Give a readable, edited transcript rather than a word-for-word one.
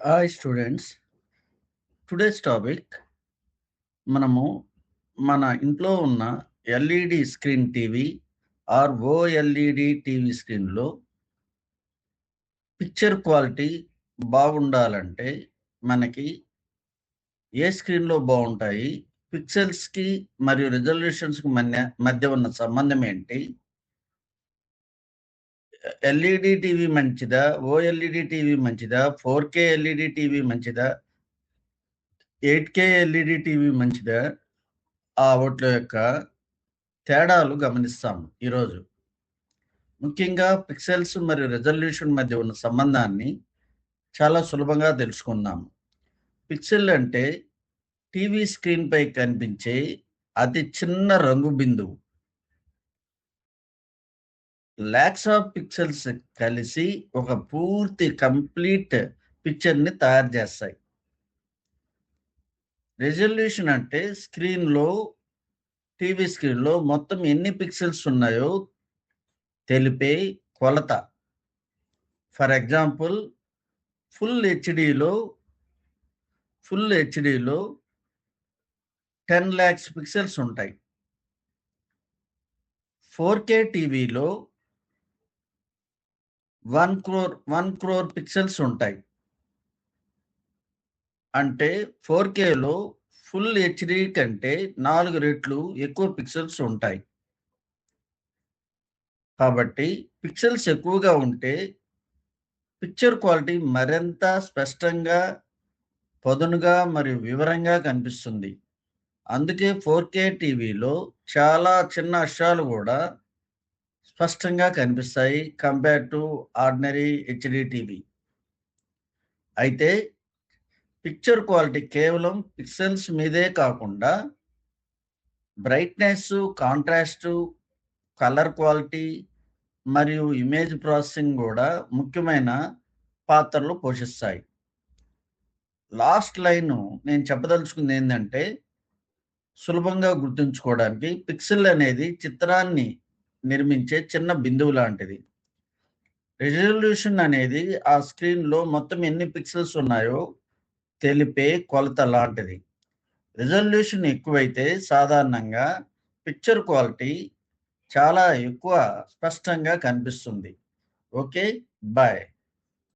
Hi students, today's topic మనము మన ఇంట్లో ఉన్న LED screen TV or OLED TV స్క్రీన్లో పిక్చర్ క్వాలిటీ బాగుండాలంటే మనకి ఏ స్క్రీన్లో బాగుంటాయి, పిక్సెల్స్కి మరియు రిజల్యూషన్స్కి మధ్య ఉన్న సంబంధం ఏంటి, ఎల్ఈడి టీవీ మంచిదా, ఓఎల్ఈడి టీవీ మంచిదా, 4K ఎల్ఈడి టీవీ మంచిదా, 8K ఎల్ఈడి టీవీ మంచిదా, ఆ వాటి యొక్క తేడాలు గమనిస్తాము ఈరోజు. ముఖ్యంగా పిక్సెల్స్ మరియు రెజల్యూషన్ మధ్య ఉన్న సంబంధాన్ని చాలా సులభంగా తెలుసుకుందాము. పిక్సెల్ అంటే టీవీ స్క్రీన్ పై కనిపించే అతి చిన్న రంగు బిందువు. లాక్స్ ఆఫ్ పిక్సెల్స్ కలిసి ఒక పూర్తి కంప్లీట్ పిక్చర్ని తయారు చేస్తాయి. రెజల్యూషన్ అంటే టీవీ స్క్రీన్లో మొత్తం ఎన్ని పిక్సెల్స్ ఉన్నాయో తెలిపే కొలత. ఫర్ ఎగ్జాంపుల్ ఫుల్ హెచ్డిలో 10 lakhs పిక్సెల్స్ ఉంటాయి. 4K టీవీలో 1 crore పిక్సెల్స్ ఉంటాయి. అంటే 4Kలో ఫుల్ హెచ్డి కంటే 4 రెట్లు ఎక్కువ పిక్సెల్స్ ఉంటాయి. కాబట్టి పిక్సెల్స్ ఎక్కువగా ఉంటే పిక్చర్ క్వాలిటీ మరింత స్పష్టంగా, పదునుగా మరియు వివరంగా కనిపిస్తుంది. అందుకే 4K టీవీలో చాలా చిన్న అక్షరాలు కూడా స్పష్టంగా కనిపిస్తాయి compare to ordinary HD TV. అయితే పిక్చర్ క్వాలిటీ కేవలం పిక్సెల్స్ మీదే కాకుండా బ్రైట్నెస్, కాంట్రాస్ట్, కలర్ క్వాలిటీ మరియు ఇమేజ్ ప్రాసెసింగ్ కూడా ముఖ్యమైన పాత్రలు పోషిస్తాయి. లాస్ట్ లైన్ నేను చెప్పదలుచుకుంది ఏంటంటే, సులభంగా గుర్తుంచుకోవడానికి పిక్సెల్ అనేది చిత్రాన్ని నిర్మించే చిన్న బిందువు లాంటిది. రెజల్యూషన్ అనేది ఆ స్క్రీన్లో మొత్తం ఎన్ని పిక్సెల్స్ ఉన్నాయో తెలిపే కొలత లాంటిది. రిజల్యూషన్ ఎక్కువైతే సాధారణంగా పిక్చర్ క్వాలిటీ చాలా ఎక్కువ స్పష్టంగా కనిపిస్తుంది. Okay, bye.